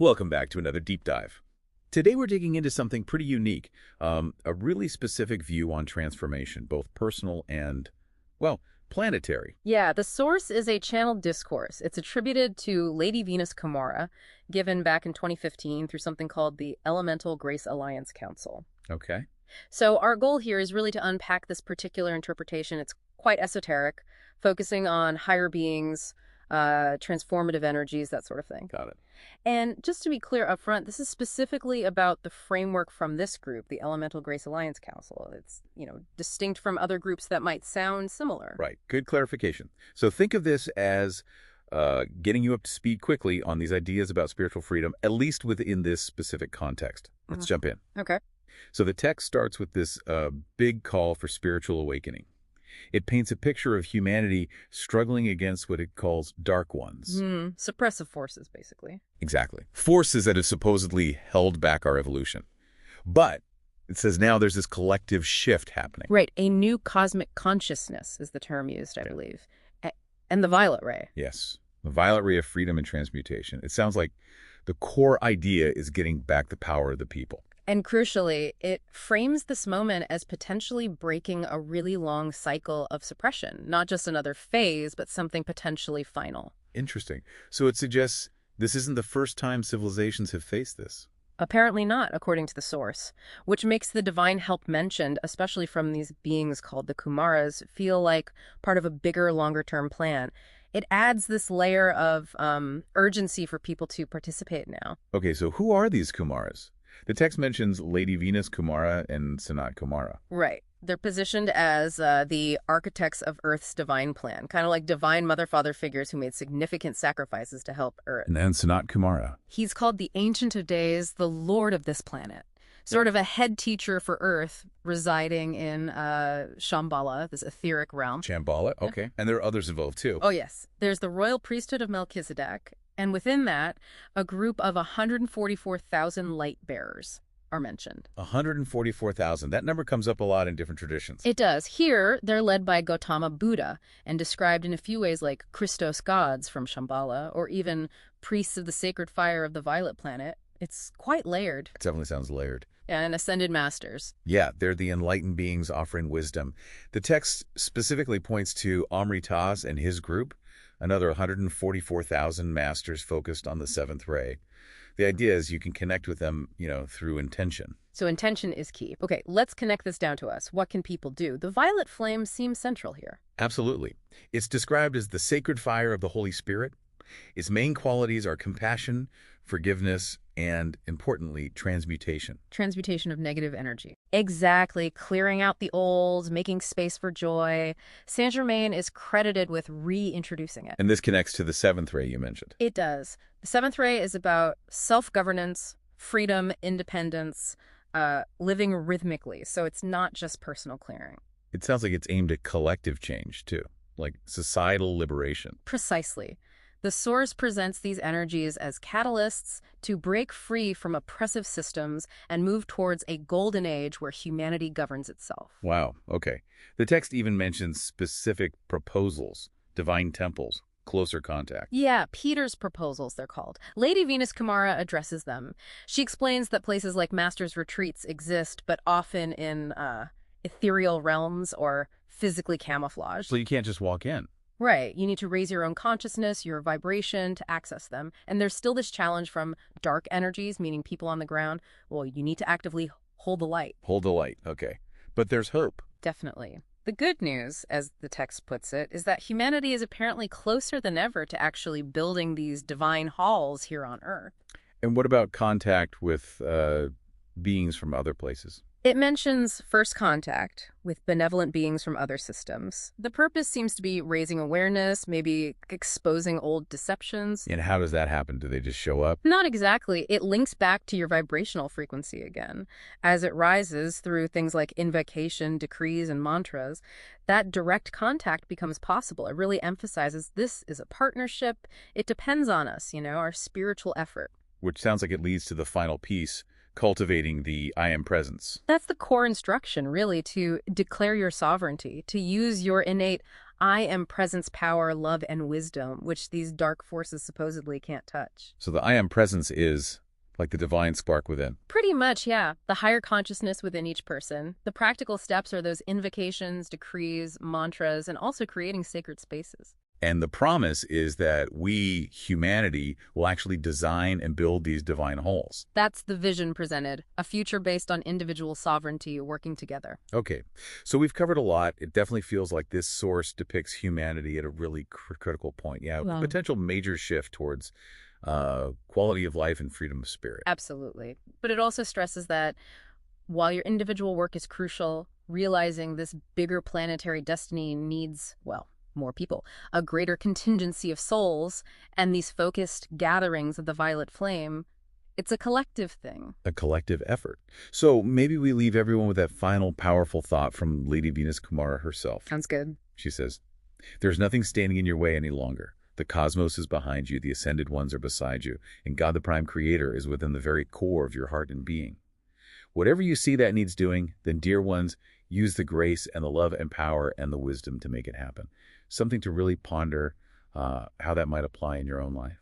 Welcome back to another deep dive. Today we're digging into something pretty unique, a really specific view on transformation, both personal and, well, planetary. Yeah, the source is a channeled discourse. It's attributed to Lady Venus Kumara, given back in 2015 through something called the Elemental Grace Alliance Council. Okay. So our goal here is really to unpack this particular interpretation. It's quite esoteric, focusing on higher beings, transformative energies, that sort of thing. Got it. And just to be clear up front, this is specifically about the framework from this group, the Elemental Grace Alliance Council. It's, distinct from other groups that might sound similar. Right. Good clarification. So think of this as getting you up to speed quickly on these ideas about spiritual freedom, at least within this specific context. Let's jump in. Okay. So the text starts with this big call for spiritual awakening. It paints a picture of humanity struggling against what it calls dark ones. Suppressive forces, basically. Exactly. Forces that have supposedly held back our evolution. But it says now there's this collective shift happening. Right. A new cosmic consciousness is the term used, I believe. And the violet ray. Yes. The violet ray of freedom and transmutation. It sounds like the core idea is getting back the power of the people. And crucially, it frames this moment as potentially breaking a really long cycle of suppression, not just another phase, but something potentially final. Interesting. So it suggests this isn't the first time civilizations have faced this. Apparently not, according to the source, which makes the divine help mentioned, especially from these beings called the Kumaras, feel like part of a bigger, longer-term plan. It adds this layer of urgency for people to participate now. Okay, so who are these Kumaras? The text mentions Lady Venus Kumara and Sanat Kumara. Right. They're positioned as the architects of Earth's divine plan, kind of like divine mother-father figures who made significant sacrifices to help Earth. And then Sanat Kumara. He's called the Ancient of Days, the Lord of this planet. Sort of a head teacher for Earth, residing in Shambhala, this etheric realm. Shambhala, okay. And there are others involved, too. Oh, yes. There's the royal priesthood of Melchizedek, and within that, a group of 144,000 light bearers are mentioned. 144,000. That number comes up a lot in different traditions. It does. Here, they're led by Gautama Buddha and described in a few ways like Christos gods from Shambhala, or even priests of the sacred fire of the violet planet. It's quite layered. It definitely sounds layered. And ascended masters. Yeah, they're the enlightened beings offering wisdom. The text specifically points to Amritas and his group, another 144,000 masters focused on the seventh ray. The idea is you can connect with them, through intention. So intention is key. Okay, let's connect this down to us. What can people do? The violet flame seems central here. Absolutely. It's described as the sacred fire of the Holy Spirit. Its main qualities are compassion, forgiveness, and, importantly, transmutation. Transmutation of negative energy. Exactly. Clearing out the old, making space for joy. Saint Germain is credited with reintroducing it. And this connects to the seventh ray you mentioned. It does. The seventh ray is about self-governance, freedom, independence, living rhythmically. So it's not just personal clearing. It sounds like it's aimed at collective change, too, like societal liberation. Precisely. The source presents these energies as catalysts to break free from oppressive systems and move towards a golden age where humanity governs itself. Wow, okay. The text even mentions specific proposals, divine temples, closer contact. Yeah, Peter's proposals, they're called. Lady Venus Kumara addresses them. She explains that places like Master's Retreats exist, but often in ethereal realms or physically camouflaged. So you can't just walk in. Right. You need to raise your own consciousness, your vibration to access them. And there's still this challenge from dark energies, meaning people on the ground. Well, you need to actively hold the light. Hold the light, okay. But there's hope. Definitely. The good news, as the text puts it, is that humanity is apparently closer than ever to actually building these divine halls here on Earth. And what about contact with beings from other places? It mentions first contact with benevolent beings from other systems. The purpose seems to be raising awareness, maybe exposing old deceptions. And how does that happen? Do they just show up? Not exactly. It links back to your vibrational frequency again. As it rises through things like invocation, decrees, and mantras, that direct contact becomes possible. It really emphasizes this is a partnership. It depends on us, our spiritual effort. Which sounds like it leads to the final piece, cultivating the I am presence. That's the core instruction, really, to declare your sovereignty, to use your innate I am presence, power, love, and wisdom, which these dark forces supposedly can't touch. So the I am presence is like the divine spark within. Pretty much, yeah. The higher consciousness within each person. The practical steps are those invocations, decrees, mantras, and also creating sacred spaces. And the promise is that we, humanity, will actually design and build these divine wholes. That's the vision presented, a future based on individual sovereignty working together. Okay, so we've covered a lot. It definitely feels like this source depicts humanity at a really critical point. Yeah, Wow. potential major shift towards quality of life and freedom of spirit. Absolutely. But it also stresses that while your individual work is crucial, realizing this bigger planetary destiny needs, well, more people, a greater contingency of souls, and these focused gatherings of the violet flame, it's a collective thing. A collective effort. So maybe we leave everyone with that final powerful thought from Lady Venus Kumara herself. Sounds good. She says, "There's nothing standing in your way any longer. The cosmos is behind you, the ascended ones are beside you, and God the Prime Creator is within the very core of your heart and being. Whatever you see that needs doing, then, dear ones, use the grace and the love and power and the wisdom to make it happen." Something to really ponder how that might apply in your own life.